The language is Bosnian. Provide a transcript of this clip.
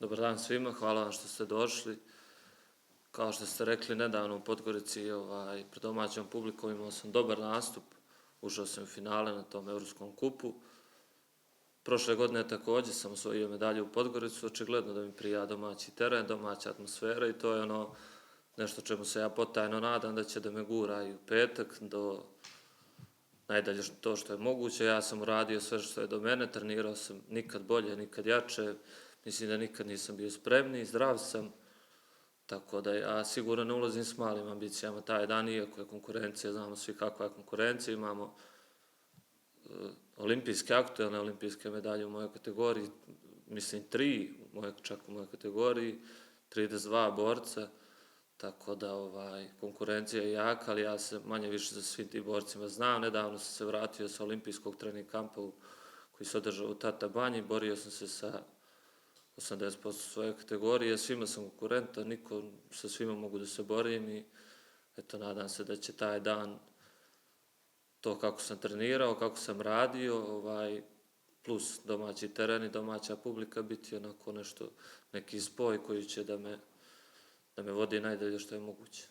Dobar dan svima, hvala vam što ste došli. Kao što ste rekli, nedavno u Podgorici pred domaćom publikom imao sam dobar nastup. Ušao sam u finale na tom Evropskom kupu. Prošle godine također sam osvojio medalju u Podgoricu, očigledno da mi prija domaći teren, domaća atmosfera i to je ono nešto čemu se ja potajno nadam da će da me gura i u petak do najdalje to što je moguće. Ja sam uradio sve što je do mene, trenirao sam nikad bolje, nikad jače, mislim da nikad nisam bio spremniji, zdrav sam, tako da ja sigurno ne ulazim s malim ambicijama taj dan, iako je konkurencija, znamo svi kakva je konkurencija, imamo olimpijske, aktuelne olimpijske medalje u mojoj kategoriji, mislim 3, čak u mojoj kategoriji, 32 borca, tako da konkurencija je jaka, ali ja se manje više za svim tim borcima znam. Nedavno sam se vratio sa olimpijskog trening kampa koji se održao u Tata Banji, borio sam se sa 80% svoje kategorije, svima sam konkurentan, sa svima mogu da se borim i eto, nadam se da će taj dan to kako sam trenirao, kako sam radio, plus domaći teren i domaća publika biti onako nešto, neki spoj koji će da me vodi najdalje što je moguće.